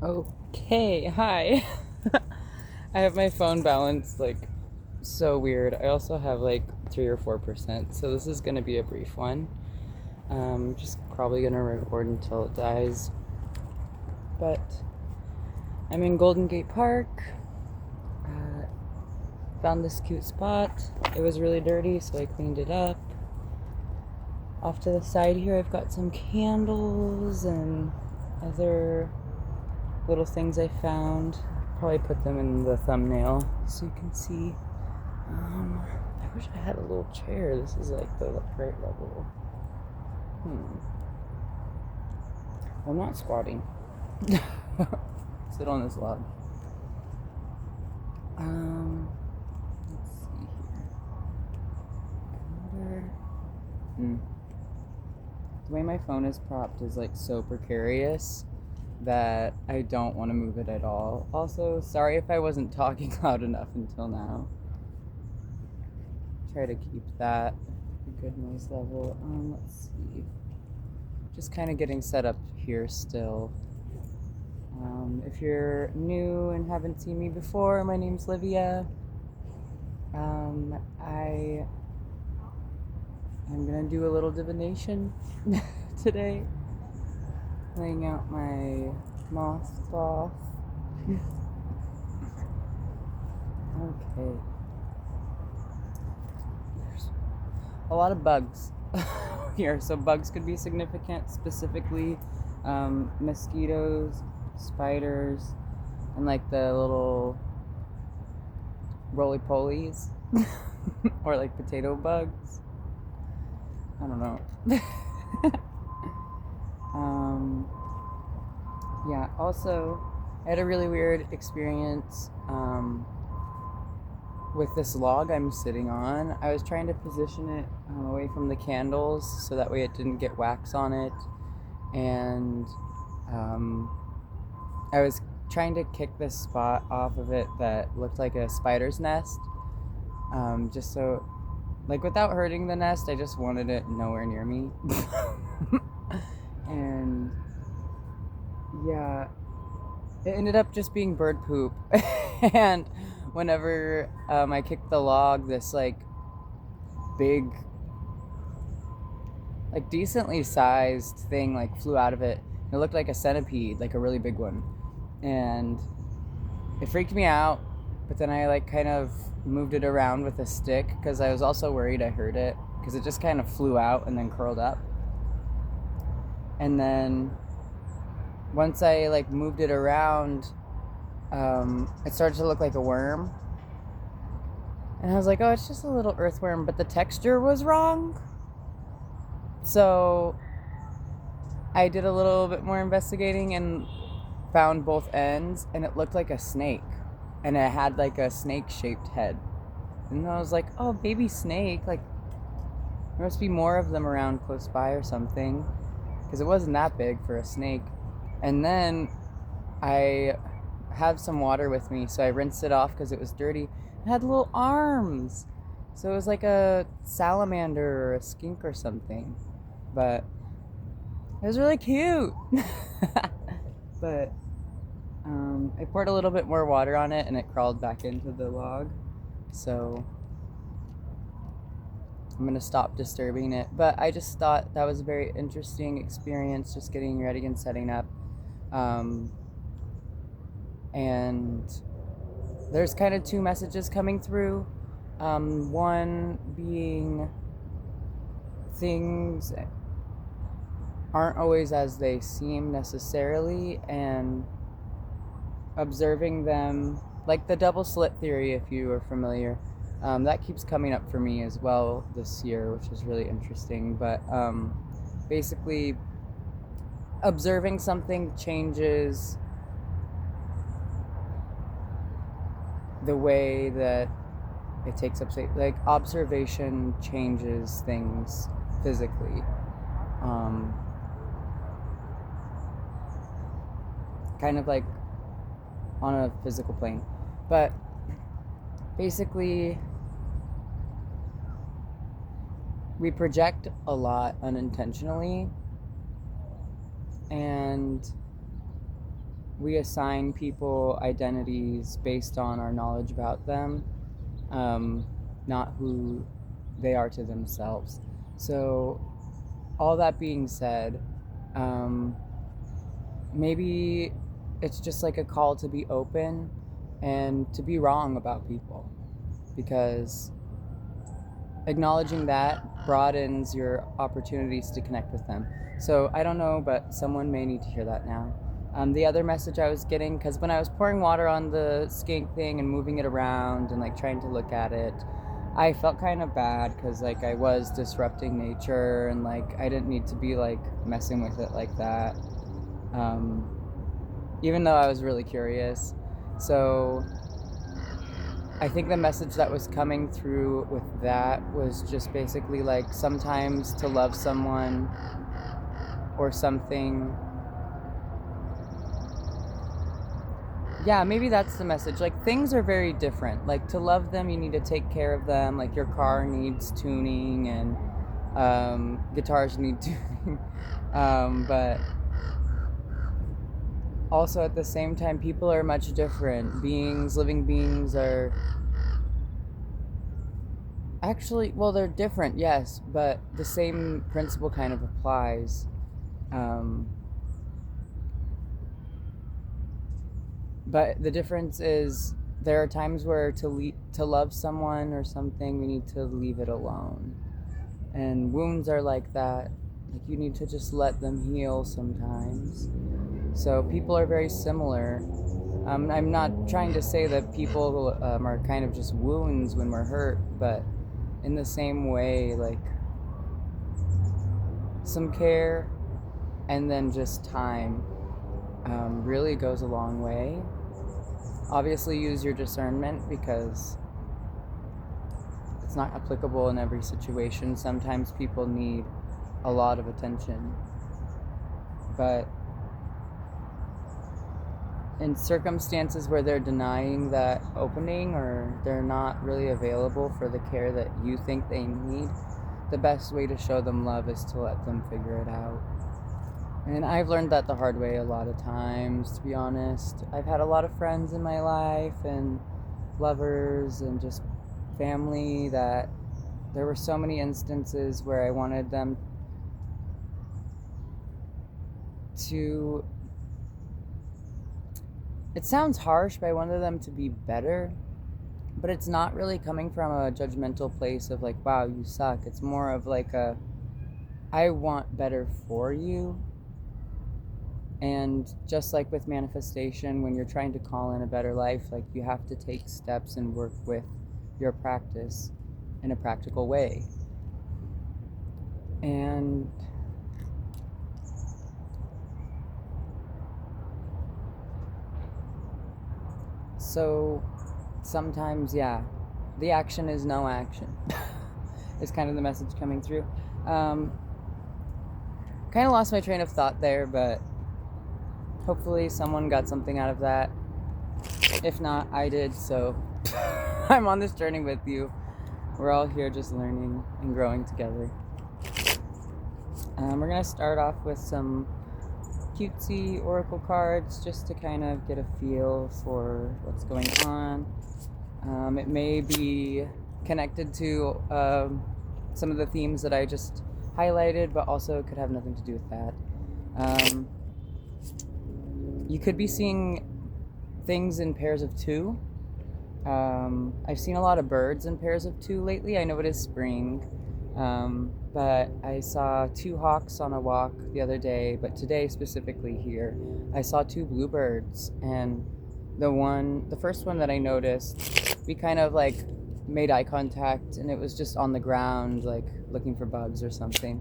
Okay, hi. I have my phone balanced like so weird. I also have like 3 or 4%, so this is gonna be a brief one. Just probably gonna record until it dies. But I'm in Golden Gate Park. Uh, Found this cute spot. It was really dirty, so I cleaned it up. Off to the side here, I've got some candles and other little things I found. Probably put them in the thumbnail so you can see. I wish I had a little chair. This is like the right level. I'm not squatting. Sit on this log. Let's see here. The way my phone is propped is like so precarious that I don't want to move it at all. Also, sorry if I wasn't talking loud enough until now. Try to keep that a good noise level. Let's see. Just kind of getting set up here still. If you're new and haven't seen me before, my name's Livia. I am gonna do a little divination today. Laying out my moss cloth. Okay. There's a lot of bugs here, so bugs could be significant, specifically mosquitoes, spiders, and like the little roly-polies or like potato bugs. I don't know. Yeah, also, I had a really weird experience with this log I'm sitting on. I was trying to position it away from the candles so that way it didn't get wax on it. And I was trying to kick this spot off of it that looked like a spider's nest. Just so, like, without hurting the nest, I just wanted it nowhere near me. And yeah, it ended up just being bird poop. And whenever I kicked the log, this like big, like decently sized thing like flew out of it. It looked like a centipede, like a really big one. And it freaked me out, but then I like kind of moved it around with a stick because I was also worried I hurt it because it just kind of flew out and then curled up. And then once I like moved it around, it started to look like a worm. And I was like, oh, it's just a little earthworm, but the texture was wrong. So I did a little bit more investigating and found both ends, and it looked like a snake. And it had like a snake-shaped head. And I was like, oh, baby snake. Like, there must be more of them around close by or something. Because it wasn't that big for a snake. And then I have some water with me, so I rinsed it off because it was dirty. It had little arms. So it was like a salamander or a skink or something. But it was really cute. But I poured a little bit more water on it and it crawled back into the log. So I'm gonna stop disturbing it. But I just thought that was a very interesting experience, just getting ready and setting up. And there's kind of two messages coming through. One being things aren't always as they seem necessarily, and observing them, like the double slit theory, if you are familiar. That keeps coming up for me as well this year, which is really interesting. But basically, observing something changes the way that it takes up space. Like, observation changes things physically. Kind of like on a physical plane. But basically, we project a lot unintentionally, and we assign people identities based on our knowledge about them, not who they are to themselves. So, all that being said, um, maybe it's just like a call to be open and to be wrong about people, because acknowledging that broadens your opportunities to connect with them. So I don't know, but someone may need to hear that now. The other message I was getting, because when I was pouring water on the skink thing and moving it around and like trying to look at it, I felt kind of bad because like I was disrupting nature and like I didn't need to be like messing with it like that. Um, Even though I was really curious. So I think the message that was coming through with that was just basically like sometimes to love someone or something. Yeah, maybe that's the message. Like things are very different. Like to love them, you need to take care of them. Like your car needs tuning and guitars need tuning. But also at the same time, people are much different. Living beings are actually, well, they're different, yes, but the same principle kind of applies. Um, but the difference is there are times where to love someone or something, we need to leave it alone. And wounds are like that. Like you need to just let them heal sometimes. So people are very similar. I'm not trying to say that people are kind of just wounds when we're hurt, but in the same way, like some care and then just time really goes a long way. Obviously, use your discernment because it's not applicable in every situation. Sometimes people need a lot of attention, but in circumstances where they're denying that opening or they're not really available for the care that you think they need, the best way to show them love is to let them figure it out. And I've learned that the hard way a lot of times, to be honest. I've had a lot of friends in my life and lovers and just family that there were so many instances where I wanted them to, it sounds harsh, but I wanted them to be better, but it's not really coming from a judgmental place of like, wow, you suck. It's more of like I want better for you. And just like with manifestation, when you're trying to call in a better life, like you have to take steps and work with your practice in a practical way. And so sometimes, yeah, the action is no action. Is kind of the message coming through. Kind of lost my train of thought there, but hopefully someone got something out of that. If not, I did, so I'm on this journey with you. We're all here just learning and growing together. We're going to start off with some cutesy oracle cards just to kind of get a feel for what's going on. It may be connected to some of the themes that I just highlighted, but also could have nothing to do with that. You could be seeing things in pairs of two. I've seen a lot of birds in pairs of two lately. I know it is spring, but I saw two hawks on a walk the other day, but today specifically here, I saw two bluebirds, and the first one that I noticed, we kind of like made eye contact, and it was just on the ground, like looking for bugs or something.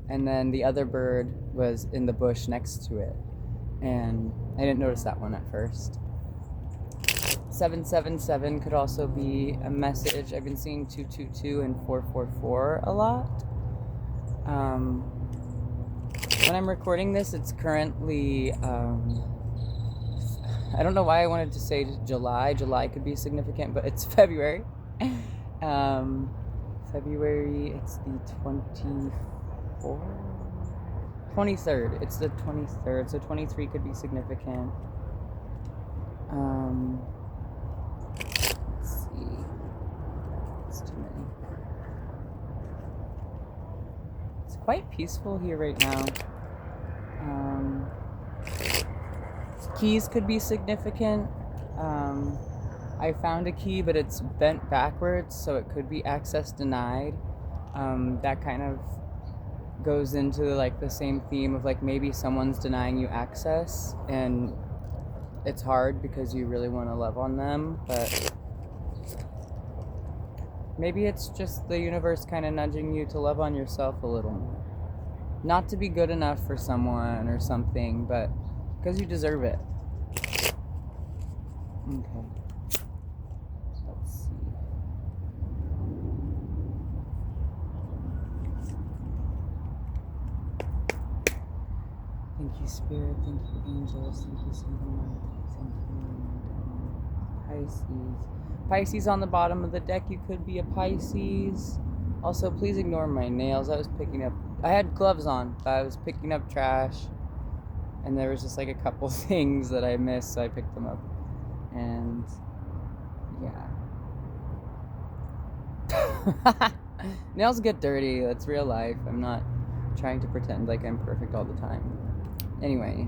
And then the other bird was in the bush next to it, and I didn't notice that one at first. 777 could also be a message. I've been seeing 222 and 444 a lot. When I'm recording this, it's currently, I don't know why I wanted to say July. July could be significant, but it's February. February, it's the 23rd. It's the 23rd, so 23 could be significant. Let's see. It's too many. It's quite peaceful here right now. Keys could be significant. I found a key, but it's bent backwards, so it could be access denied. That kind of goes into like the same theme of like maybe someone's denying you access, and it's hard because you really want to love on them, but maybe it's just the universe kind of nudging you to love on yourself a little more. Not to be good enough for someone or something, but because you deserve it. Okay. Let's see. Thank you, Spirit. Thank you, angels. Thank you, Saint. Thank you, Pisces. Pisces on the bottom of the deck. You could be a Pisces. Also, please ignore my nails. I had gloves on, but I was picking up trash, and there was just like a couple things that I missed, so I picked them up. And yeah. Nails get dirty. That's real life. I'm not trying to pretend like I'm perfect all the time. Anyway,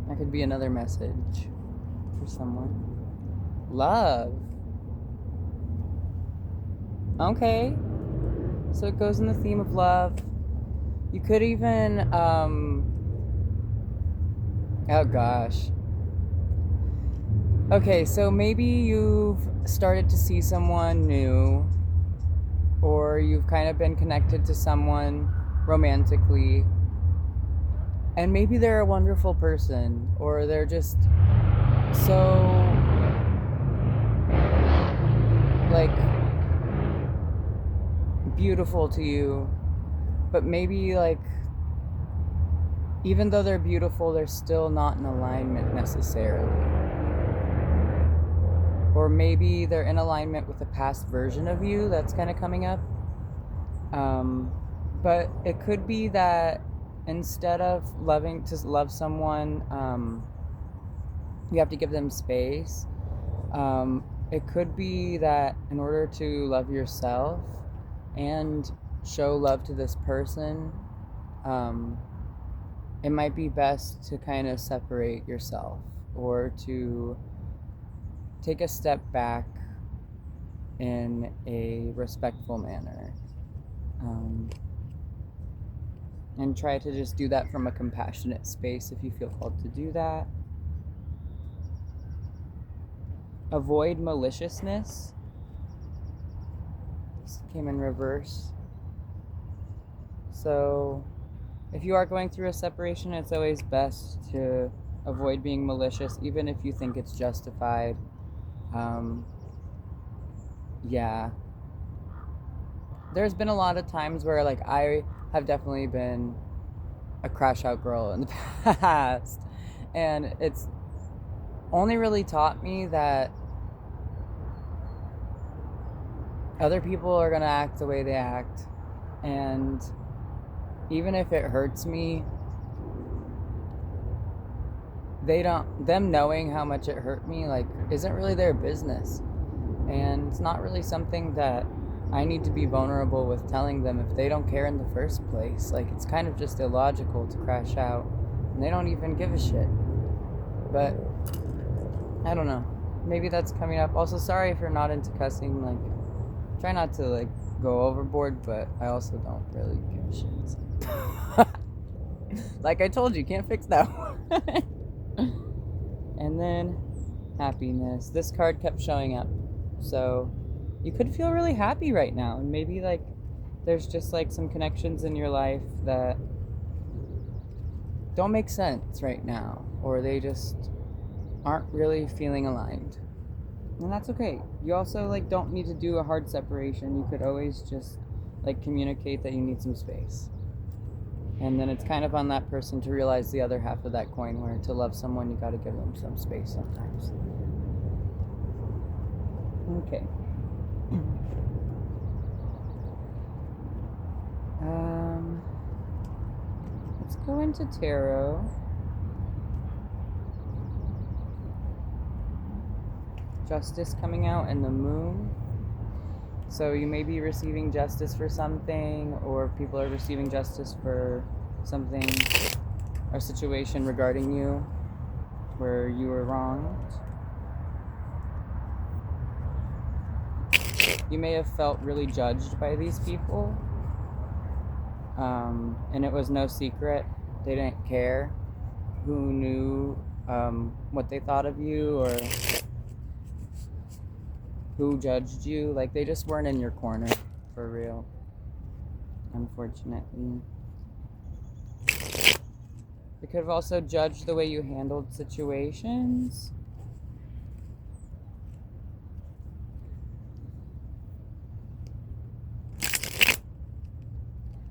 that could be another message for someone. Love. Okay. So it goes in the theme of love. You could even, oh gosh. Okay, so maybe you've started to see someone new, or you've kind of been connected to someone romantically, and maybe they're a wonderful person, or they're just so like beautiful to you, but maybe like even though they're beautiful, they're still not in alignment necessarily. Or maybe they're in alignment with a past version of you that's kind of coming up. But it could be that instead of loving to love someone, you have to give them space. It could be that in order to love yourself and show love to this person, it might be best to kind of separate yourself, or to take a step back in a respectful manner, and try to just do that from a compassionate space if you feel called to do that. Avoid maliciousness. This came in reverse. So if you are going through a separation, it's always best to avoid being malicious, even if you think it's justified. Yeah. There's been a lot of times where like I have definitely been a crash out girl in the past, and it's only really taught me that other people are gonna act the way they act, and even if it hurts me, them knowing how much it hurt me like isn't really their business, and it's not really something that I need to be vulnerable with telling them if they don't care in the first place. Like, it's kind of just illogical to crash out, and they don't even give a shit. But I don't know, maybe that's coming up. Also, sorry if you're not into cussing. Like, try not to like go overboard, but I also don't really give a shit. Like I told you, can't fix that one. And then happiness. This card kept showing up, so you could feel really happy right now, and maybe like there's just like some connections in your life that don't make sense right now, or they just aren't really feeling aligned, and that's okay. You also like don't need to do a hard separation. You could always just like communicate that you need some space, and then it's kind of on that person to realize the other half of that coin, where to love someone you got to give them some space sometimes. Okay. Let's go into tarot. Justice coming out and the moon. So you may be receiving justice for something, or people are receiving justice for something or situation regarding you where you were wronged. You may have felt really judged by these people, and it was no secret. They didn't care who knew what they thought of you or who judged you. Like, they just weren't in your corner for real, unfortunately. They could have also judged the way you handled situations.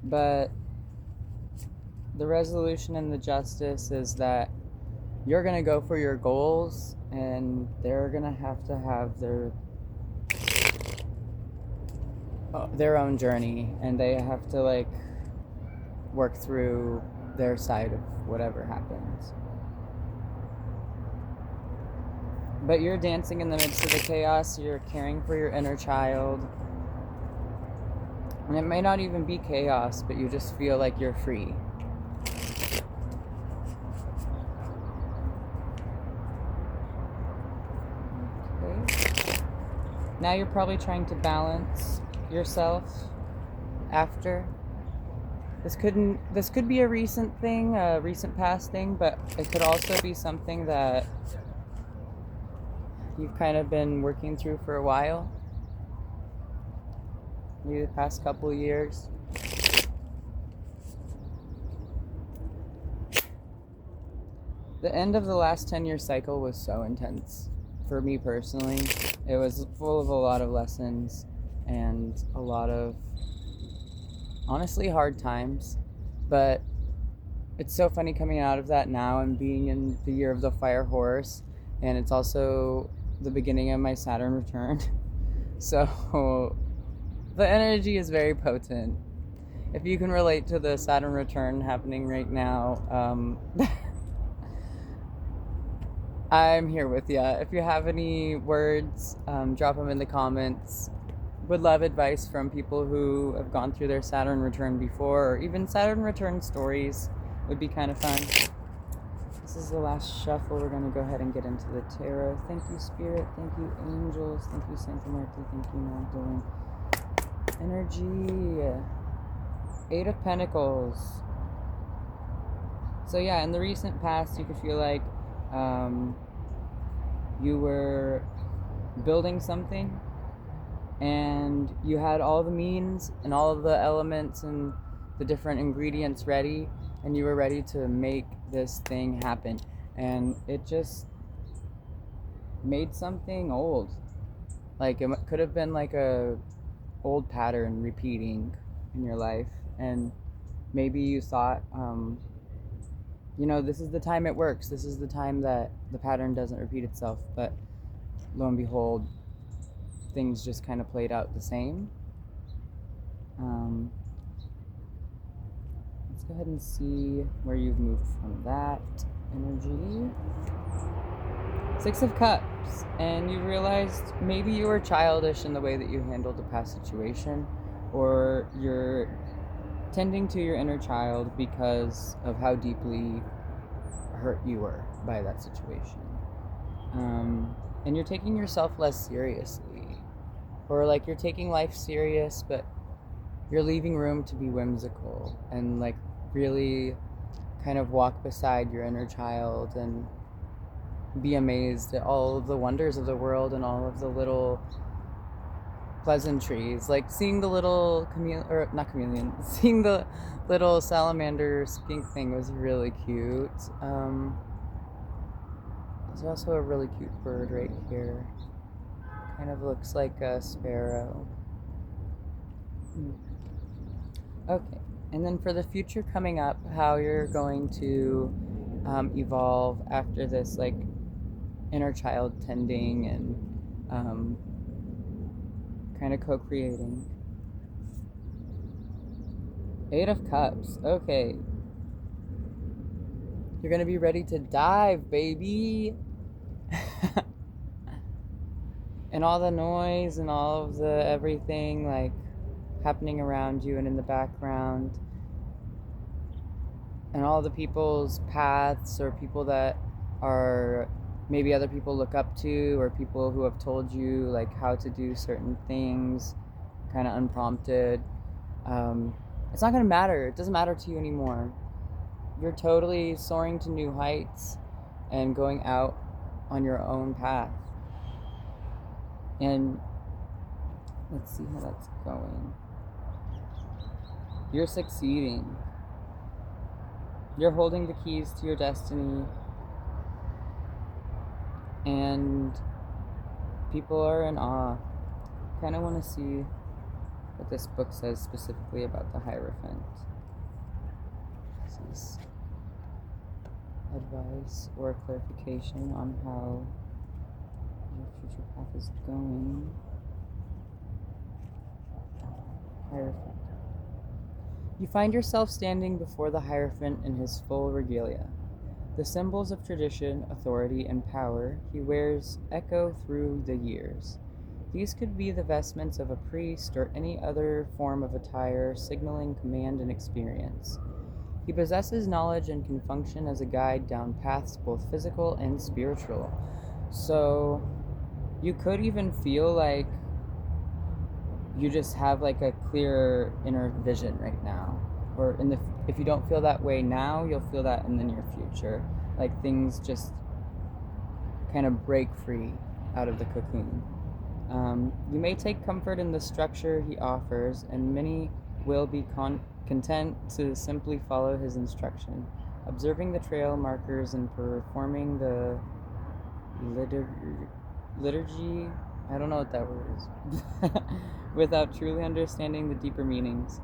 But the resolution and the justice is that you're going to go for your goals, and they're going to have their own journey, and they have to like work through their side of whatever happens. But you're dancing in the midst of the chaos. You're caring for your inner child. And it may not even be chaos, but you just feel like you're free. Okay. Now you're probably trying to balance yourself after. This could be a recent thing, a recent past thing, but it could also be something that you've kind of been working through for a while. Maybe the past couple of years. The end of the last 10-year cycle was so intense for me personally. It was full of a lot of lessons and a lot of, honestly, hard times. But it's so funny coming out of that now and being in the year of the fire horse, and it's also the beginning of my Saturn return. So the energy is very potent. If you can relate to the Saturn return happening right now, I'm here with you. If you have any words, drop them in the comments. Would love advice from people who have gone through their Saturn return before, or even Saturn return stories would be kind of fun. This is the last shuffle. We're going to go ahead and get into the tarot. Thank you, Spirit. Thank you, Angels. Thank you, Santa Marta. Thank you, Magdalene. Energy. 8 of Pentacles. So yeah, in the recent past, you could feel like you were building something, and you had all the means and all of the elements and the different ingredients ready, and you were ready to make this thing happen, and it just made something old. Like, it could have been like a old pattern repeating in your life, and maybe you thought, this is the time it works, this is the time that the pattern doesn't repeat itself, but lo and behold, things just kind of played out the same. Let's go ahead and see where you've moved from that energy. 6 of Cups, and you realized maybe you were childish in the way that you handled the past situation, or you're tending to your inner child because of how deeply hurt you were by that situation. And you're taking yourself less seriously, or like you're taking life serious, but you're leaving room to be whimsical and like really kind of walk beside your inner child and be amazed at all of the wonders of the world and all of the little pleasantries, like seeing the little seeing the little salamander skink thing was really cute. There's also a really cute bird right here. Kind of looks like a sparrow. Okay, and then for the future coming up, how you're going to evolve after this, like inner child tending and kind of co-creating. 8 of Cups. Okay. You're going to be ready to dive, baby. And all the noise and all of the everything like happening around you and in the background, and all the people's paths or people that are maybe other people look up to, or people who have told you like how to do certain things kind of unprompted. It's not going to matter. It doesn't matter to you anymore. You're totally soaring to new heights and going out on your own path. And let's see how that's going. You're succeeding. You're holding the keys to your destiny. And people are in awe. Kind of want to see what this book says specifically about the Hierophant. This is advice or clarification on how your future path is going. Hierophant. You find yourself standing before the Hierophant in his full regalia. The symbols of tradition, authority, and power he wears echo through the years. These could be the vestments of a priest or any other form of attire signaling command and experience. He possesses knowledge and can function as a guide down paths both physical and spiritual. So you could even feel like you just have like a clearer inner vision right now. Or if you don't feel that way now, you'll feel that in the near future. Like things just kind of break free out of the cocoon. You may take comfort in the structure he offers, and many will be content to simply follow his instruction, observing the trail markers and performing the liturgy. I don't know what that word is. Without truly understanding the deeper meanings.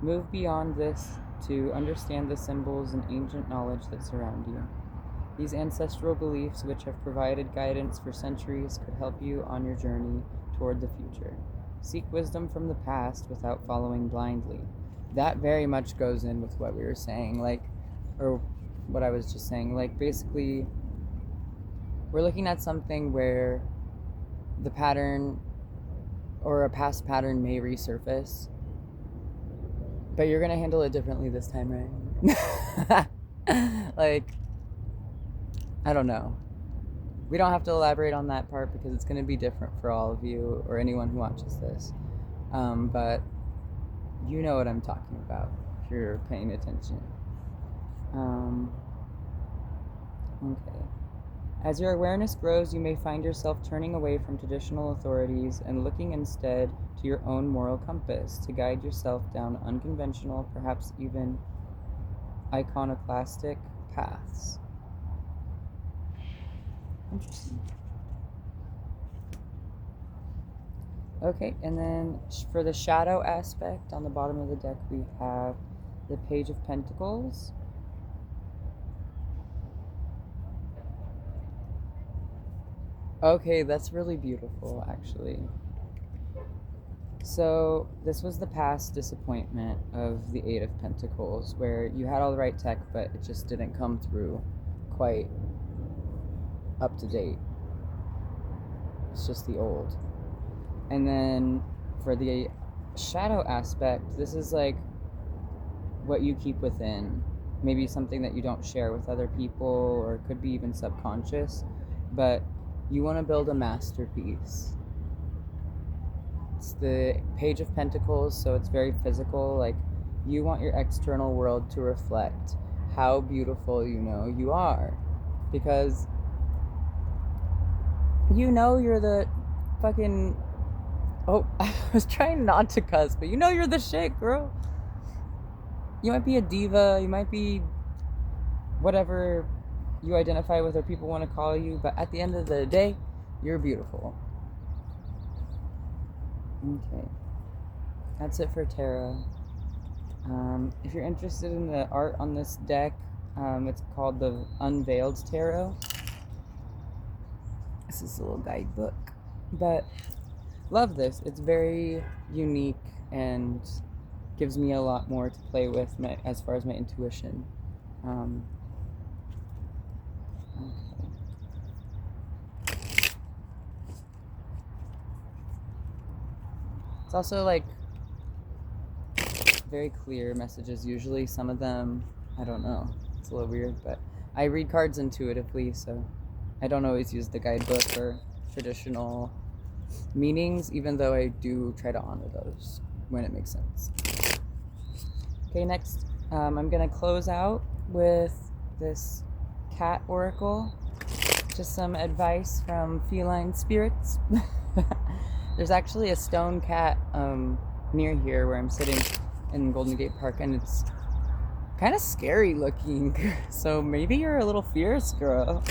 Move beyond this to understand the symbols and ancient knowledge that surround you. These ancestral beliefs, which have provided guidance for centuries, could help you on your journey toward the future. Seek wisdom from the past without following blindly. That very much goes in with what we were saying, or what I was just saying. Like, basically, we're looking at something where the pattern or a past pattern may resurface, but you're going to handle it differently this time, right? Like, I don't know. We don't have to elaborate on that part because it's going to be different for all of you or anyone who watches this. But you know what I'm talking about if you're paying attention. Okay. As your awareness grows, you may find yourself turning away from traditional authorities and looking instead to your own moral compass to guide yourself down unconventional, perhaps even iconoclastic paths. Interesting. Okay, and then for the shadow aspect, on the bottom of the deck we have the Page of Pentacles. Okay, that's really beautiful, actually. So this was the past disappointment of the Eight of Pentacles, where you had all the right tech, but it just didn't come through quite up to date. It's just the old. And then for the shadow aspect, this is like what you keep within. Maybe something that you don't share with other people, or it could be even subconscious, but you want to build a masterpiece. It's the Page of Pentacles, so it's very physical. Like, you want your external world to reflect how beautiful you know you are, because you know you're the fucking... Oh, I was trying not to cuss, but you know you're the shit, girl. You might be a diva, you might be whatever you identify with or people want to call you, but at the end of the day, you're beautiful. Okay. That's it for tarot. If you're interested in the art on this deck, it's called the Unveiled Tarot. This is a little guidebook, but love this. It's very unique and gives me a lot more to play with as far as my intuition. Okay. It's also like very clear messages usually. Some of them, I don't know. It's a little weird, but I read cards intuitively, so I don't always use the guidebook or traditional meanings, even though I do try to honor those when it makes sense. Okay, next, I'm gonna close out with this cat oracle. Just some advice from feline spirits. There's actually a stone cat near here where I'm sitting in Golden Gate Park, and it's kind of scary looking. So maybe you're a little fierce, girl.